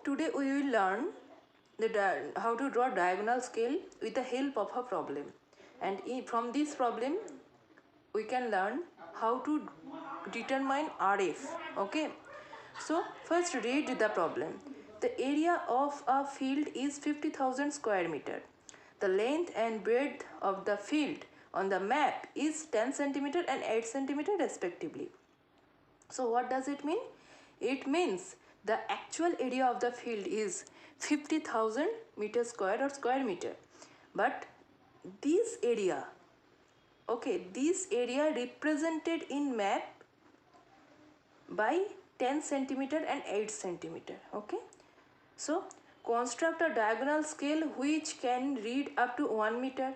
Today we will learn how to draw diagonal scale with the help of a problem, and from this problem we can learn how to determine RF. Okay, so first read the problem. The area of a field is 50,000 square meter. The length and breadth of the field on the map is 10 centimeter and 8 centimeter respectively. So what does it mean? It means the actual area of the field is 50,000 meter square or square meter. But this area, okay, this area represented in map by 10 centimeter and 8 centimeter. Okay. So construct a diagonal scale which can read up to 1 meter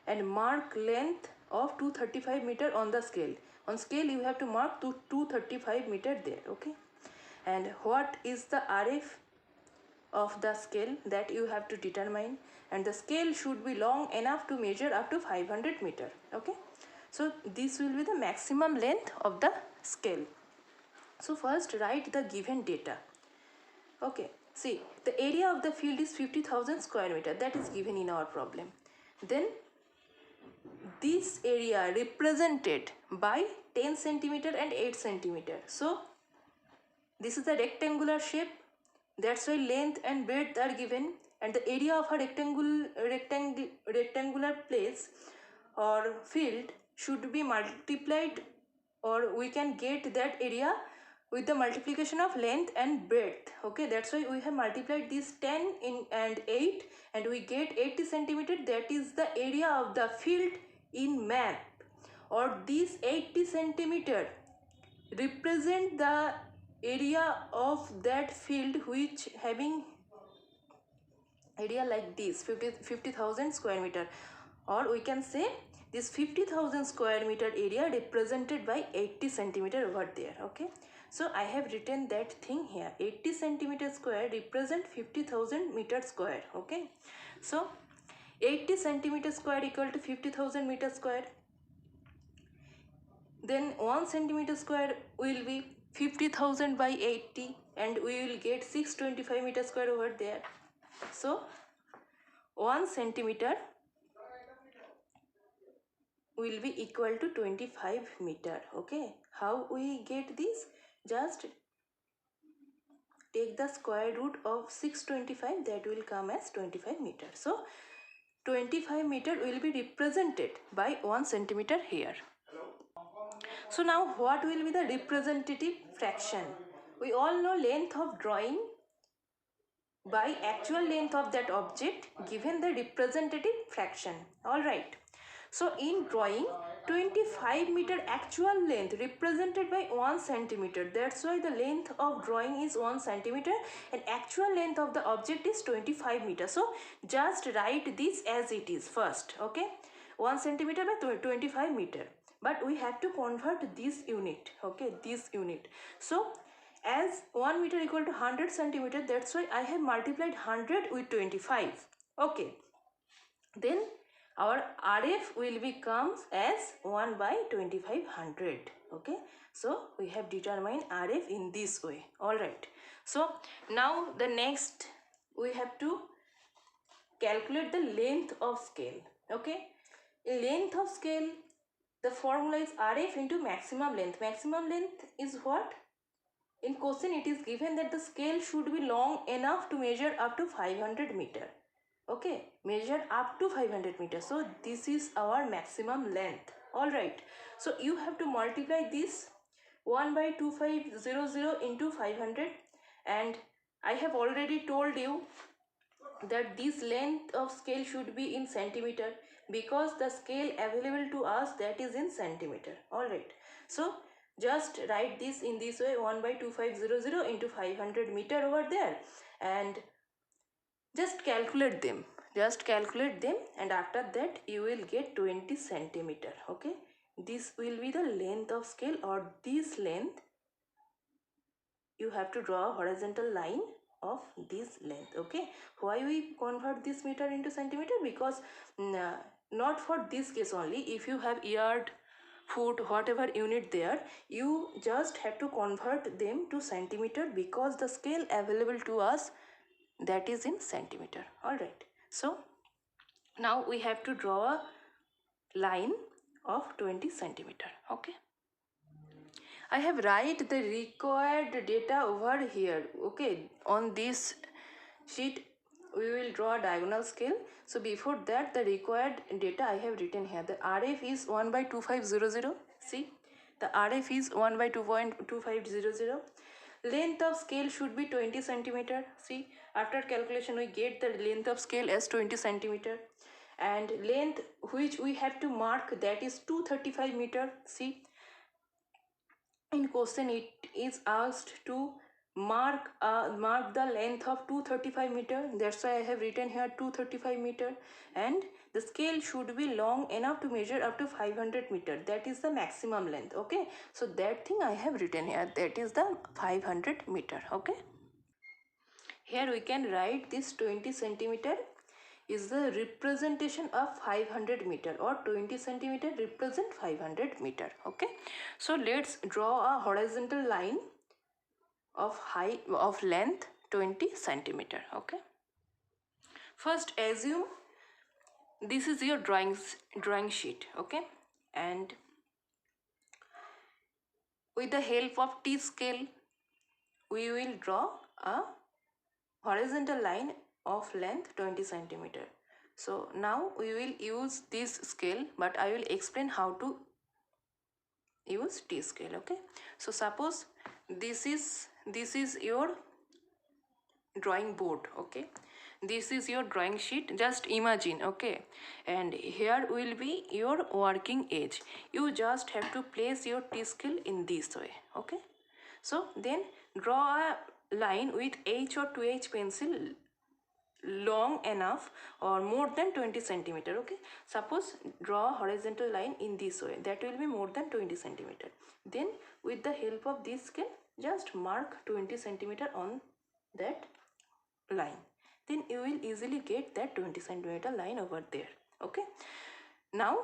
and mark length of 235 meter on the scale. On scale you have to mark to 235 meter there. Okay. And what is the RF of the scale that you have to determine, and the scale should be long enough to measure up to 500 meter. Okay. So this will be the maximum length of the scale. So first write the given data. Okay, see, the area of the field is 50,000 square meter, that is given in our problem. Then this area represented by 10 centimeter and 8 centimeter. So this is a rectangular shape, that's why length and breadth are given, and the area of a rectangular place or field should be multiplied, or we can get that area with the multiplication of length and breadth. Okay, that's why we have multiplied this 10 and 8 and we get 80 centimeter. That is the area of the field in map, or this 80 centimeter represent the area of that field which having area like this 50,000 square meter, or we can say this 50,000 square meter area represented by 80 centimeter over there. Okay, so I have written that thing here. 80 centimeter square represent 50,000 meter square. Okay, so 80 centimeter square equal to 50,000 meter square. Then 1 centimeter square will be 50,000 by 80 and we will get 625 meter square over there. So 1 centimeter will be equal to 25 meter. Okay, how we get this? Just take the square root of 625, that will come as 25 meter. So 25 meter will be represented by 1 centimeter here. So now what will be the representative fraction? We all know length of drawing by actual length of that object given the representative fraction. Alright. So in drawing, 25 meter actual length represented by 1 centimeter. That's why the length of drawing is 1 centimeter and actual length of the object is 25 meter. So just write this as it is first. Okay. 1 centimeter by 25 meter. But we have to convert this unit. Okay. This unit. So as 1 meter equal to 100 centimeter, that's why I have multiplied 100 with 25. Okay. Then our RF will become as 1 by 2500. Okay. So we have determined RF in this way. Alright. So now the next we have to calculate the length of scale. Okay. In length of scale, the formula is RF into maximum length. Maximum length is what? In question it is given that the scale should be long enough to measure up to 500 meter. Okay, measure up to 500 meter. So this is our maximum length. Alright, so you have to multiply this 1 by 2500 into 500, and I have already told you that this length of scale should be in centimeter because the scale available to us that is in centimeter. Alright, so just write this in this way, 1 by 2500 into 500 meter over there, and just calculate them. Just calculate them, and after that you will get 20 centimeter. Okay, this will be the length of scale, or this length you have to draw a horizontal line of this length. Okay, why we convert this meter into centimeter? Because not for this case only. If you have yard foot, whatever unit there, you just have to convert them to centimeter because the scale available to us, that is in centimeter. All right, so now we have to draw a line of 20 centimeter. Okay, I have write the required data over here. Okay, on this sheet we will draw a diagonal scale. So before that, the required data I have written here. The RF is 1 by 2500. See, the RF is 1 by 2.2500. Length of scale should be 20 centimeter. See, after calculation we get the length of scale as 20 centimeter, and length which we have to mark, that is 235 meter. See, in question it is asked to mark the length of 235 meter. That's why I have written here 235 meter, and the scale should be long enough to measure up to 500 meter. That is the maximum length. Okay, so that thing I have written here, that is the 500 meter. Okay, here we can write this 20 centimeter is the representation of 500 meter, or 20 centimeter represent 500 meter. Okay, so let's draw a horizontal line of height of length 20 centimeter. Okay, first assume this is your drawing sheet. Okay, and with the help of T scale we will draw a horizontal line of length 20 centimeter. So now we will use this scale, but I will explain how to use T scale. Okay, so suppose this is your drawing board. Okay, this is your drawing sheet, just imagine. Okay, and here will be your working edge. You just have to place your T scale in this way. Okay, so then draw a line with H or 2H pencil long enough or more than 20 centimeter. Okay, suppose draw a horizontal line in this way, that will be more than 20 centimeter. Then with the help of this scale, just mark 20 centimeter on that line, then you will easily get that 20 centimeter line over there. Okay, now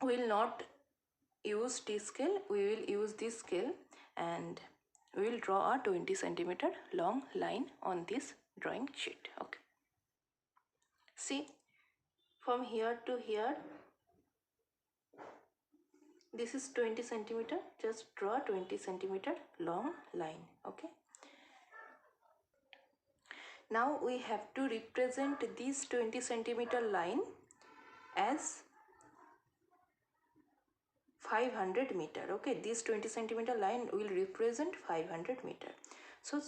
we will not use T scale, we will use this scale, and we will draw a 20 centimeter long line on this drawing sheet. Okay, see, from here to here this is 20 centimeter. Just draw 20 centimeter long line. Okay, now we have to represent this 20 centimeter line as 500 meter. Okay, this 20 centimeter line will represent 500 meter. So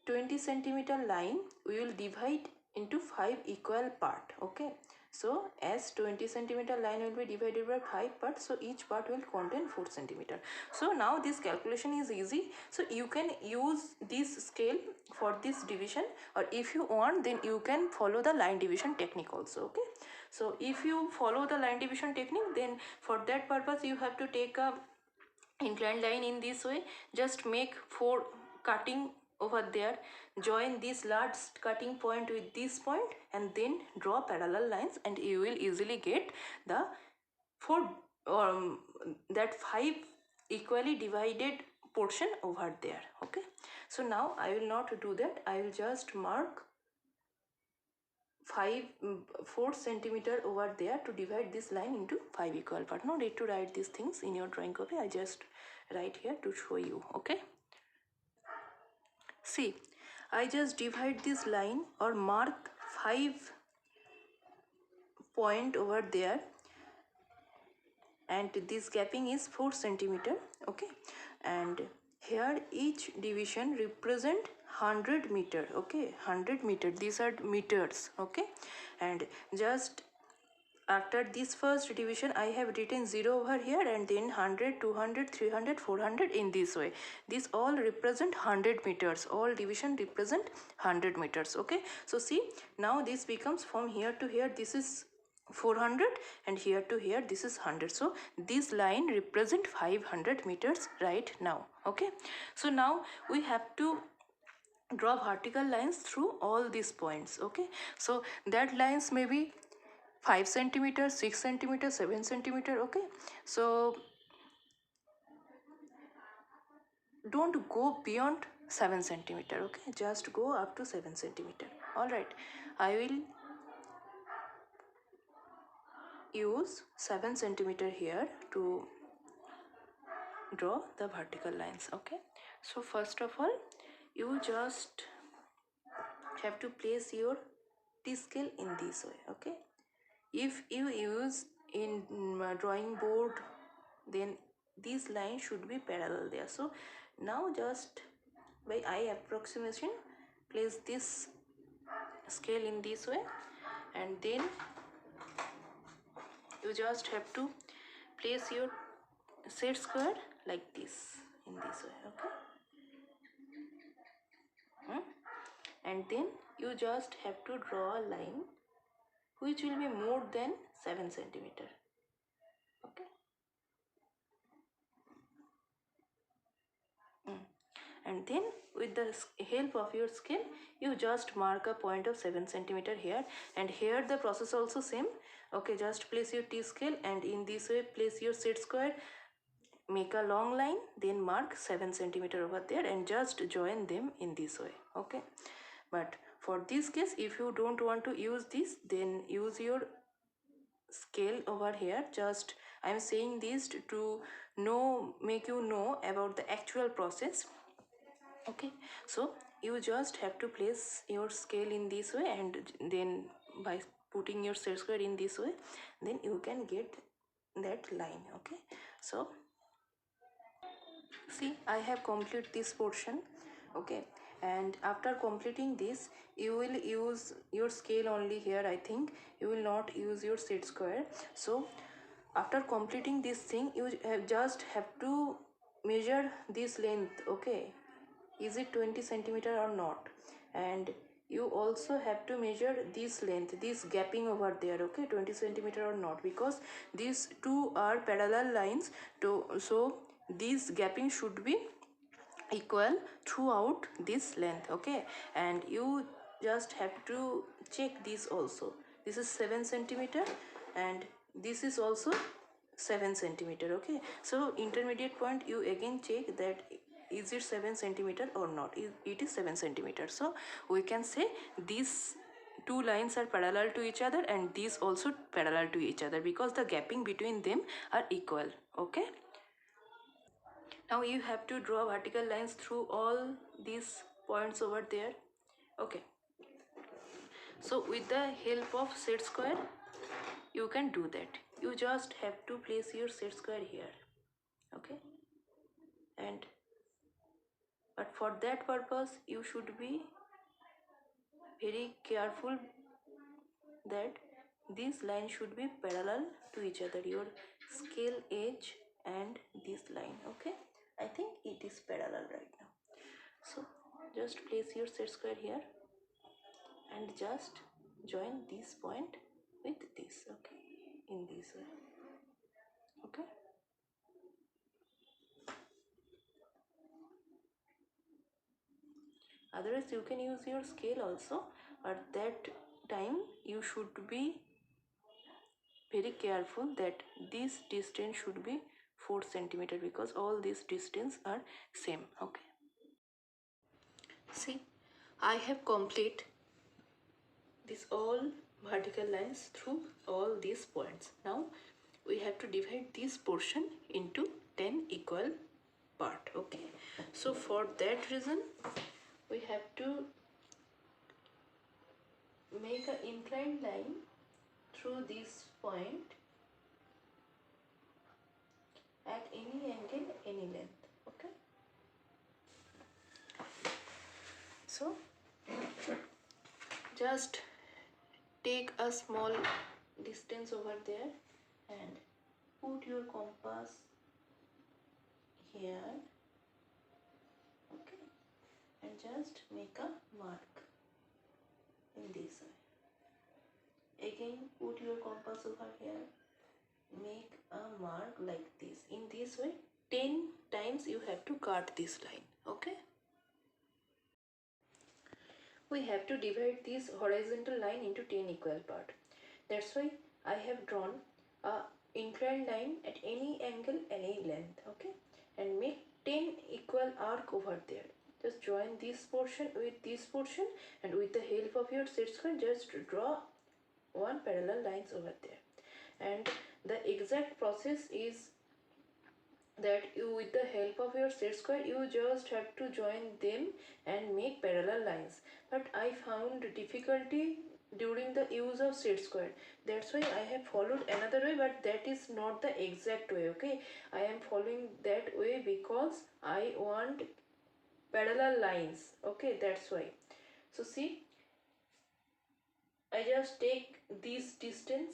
20 centimeter line we will divide into 5 equal part. Okay, so as 20 centimeter line will be divided by 5 parts, so each part will contain 4 centimeter. So now this calculation is easy. So you can use this scale for this division, or if you want then you can follow the line division technique also. Okay, so if you follow the line division technique, then for that purpose you have to take a inclined line in this way. Just make 4 cutting over there, join this last cutting point with this point, and then draw parallel lines, and you will easily get the 4 that 5 equally divided portion over there. Okay, so now I will not do that. I will just mark 4 centimeter over there to divide this line into 5 equal part. No need to write these things in your drawing copy, I just write here to show you. Okay, see, I just divide this line or mark 5 point over there, and this gapping is 4 centimeter. Okay, and here each division represent 100 meter. Okay, 100 meter, these are meters. Okay, and just after this first division I have written 0 over here, and then 100, 200, 300, 400 in this way. These all represent 100 meters. All division represent 100 meters. Okay, so see, now this becomes from here to here this is 400, and here to here this is 100. So this line represent 500 meters right now. Okay, so now we have to draw vertical lines through all these points. Okay, so that lines may be 5 centimeter, 6 centimeter, 7 centimeter. Okay, so don't go beyond 7 centimeter. Okay, just go up to 7 centimeter. All right, I will use 7 centimeter here to draw the vertical lines. Okay, so first of all, you just have to place your T-scale in this way. Okay, if you use in drawing board, then these lines should be parallel there. So now just by eye approximation, place this scale in this way, and then you just have to place your set square like this, in this way. Okay, and then you just have to draw a line which will be more than 7 centimeter. Okay, and then with the help of your scale, you just mark a point of 7 centimeter here, and here the process also same. Okay, just place your T-scale, and in this way place your set square, make a long line, then mark 7 centimeter over there, and just join them in this way. Okay, but for this case, if you don't want to use this, then use your scale over here. Just I'm saying this to make you know about the actual process. Okay, so you just have to place your scale in this way, and then by putting your set square in this way, then you can get that line. Okay, so see, I have completed this portion. Okay, and after completing this, you will use your scale only here. I think you will not use your set square. So after completing this thing, you just have to measure this length. Okay, is it 20 centimeter or not, and you also have to measure this length, this gapping over there. Okay, 20 centimeter or not, because these two are parallel lines to, so this gapping should be equal throughout this length. Okay, and you just have to check this also. This is 7 centimeter, and this is also 7 centimeter. Okay, so intermediate point, you again check that is it 7 centimeter or not. It is 7 centimeter. So we can say these two lines are parallel to each other, and these also parallel to each other, because the gapping between them are equal. Okay, now you have to draw vertical lines through all these points over there. Okay, so with the help of set square, you can do that. You just have to place your set square here. Okay, and but for that purpose, you should be very careful that these lines should be parallel to each other, your scale edge and this line. Okay, I think it is parallel right now. So just place your set square here, and just join this point with this. Okay, in this way. Okay, otherwise you can use your scale also, but that time you should be very careful that this distance should be 4 centimeter, because all these distance are same. Okay, see, I have complete this all vertical lines through all these points. Now we have to divide this portion into 10 equal part. Okay, so for that reason, we have to make an inclined line through this point at any angle, any length. Okay, so just take a small distance over there and put your compass here. Okay, and just make a mark in this way. Again, put your compass over here, make a mark like this. In this way, 10 times you have to cut this line. Okay, we have to divide this horizontal line into 10 equal part. That's why I have drawn a inclined line at any angle, any length, okay, and make 10 equal arc over there. Just join this portion with this portion, and with the help of your set square, just draw one parallel lines over there. And the exact process is that you, with the help of your set square, you just have to join them and make parallel lines. But I found difficulty during the use of set square, that's why I have followed another way, but that is not the exact way, okay. I am following that way because I want parallel lines, okay, that's why. So see, I just take this distance,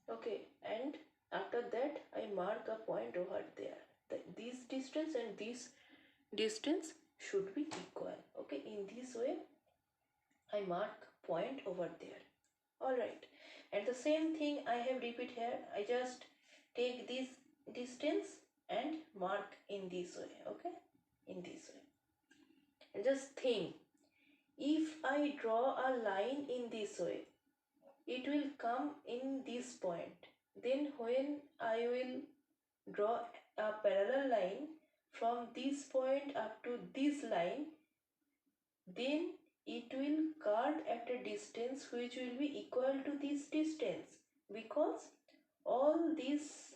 okay, and after that I mark a point over there. This distance and this distance should be equal, okay. In this way I mark point over there. Alright, and the same thing I have repeat here. I just take this distance and mark in this way, okay, in this way. And just think, if I draw a line in this way, it will come in this point. Then when I will draw a parallel line from this point up to this line, then it will cut at a distance which will be equal to this distance, because all this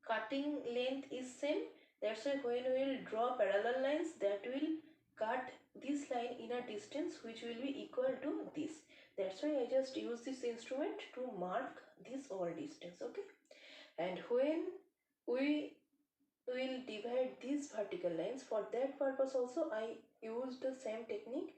cutting length is same. That's why when we will draw parallel lines, that will cut this line in a distance which will be equal to this. That's why I just use this instrument to mark this all distance, okay. And when we will divide these vertical lines, for that purpose also I used the same technique.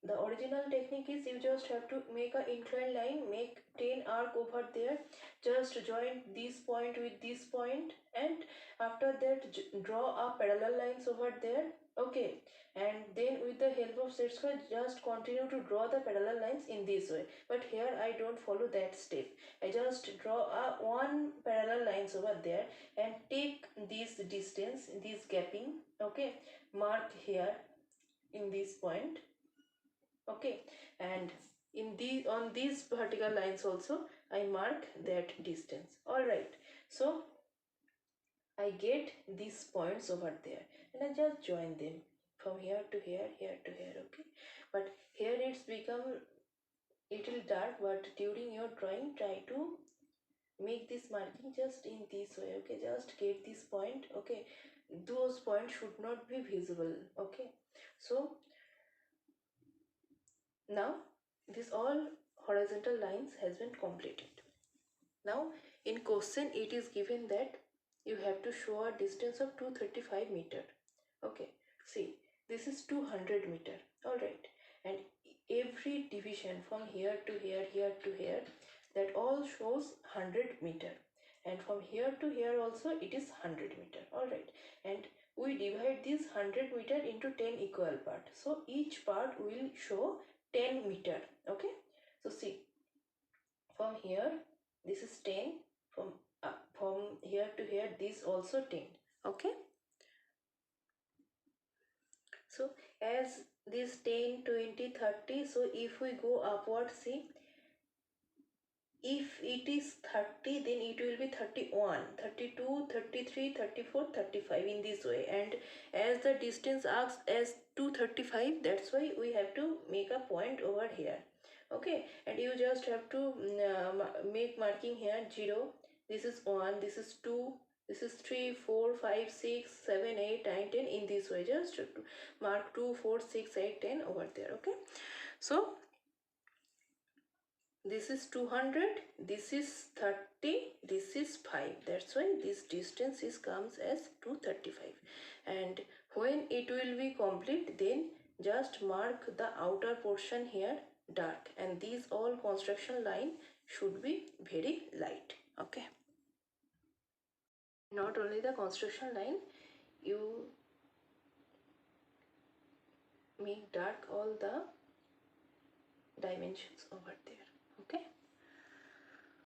The original technique is you just have to make an inclined line, make 10 arc over there, just join this point with this point, and after that draw a parallel lines over there, okay. And then with the help of set square, just continue to draw the parallel lines in this way. But here I don't follow that step. I just draw a one parallel lines over there and take this distance, this gapping, okay, mark here in this point, okay. And in these, on these vertical lines also I mark that distance. All right, so I get these points over there and I just join them from here to here, here to here, okay. But here it's become little dark, but during your drawing try to make this marking just in this way, okay. Just get this point, okay. Those points should not be visible, okay. So now this all horizontal lines has been completed. Now in question it is given that you have to show a distance of 235 meter, okay. See, this is 200 meter, all right. And every division from here to here, here to here, that all shows 100 meter, and from here to here also it is 100 meter, all right. And we divide this 100 meter into 10 equal part, so each part will show 10 meter, okay. So see, from here this is 10, from here to here this also 10, okay. So as this 10, 20, 30, so if we go upward, see, if it is 30, then it will be 31, 32, 33, 34, 35 in this way. And as the distance asks as 235, that's why we have to make a point over here, okay. And you just have to make marking here 0, this is 1, this is 2, this is 3, 4, 5, 6, 7, 8, 9, 10 in this way. Just mark 2, 4, 6, 8, 10 over there, okay. So this is 200, this is 30, this is 5. That's why this distance is comes as 235. And when it will be complete, then just mark the outer portion here dark, and these all construction line should be very light, okay. Not only the construction line, you make dark all the dimensions over there, okay.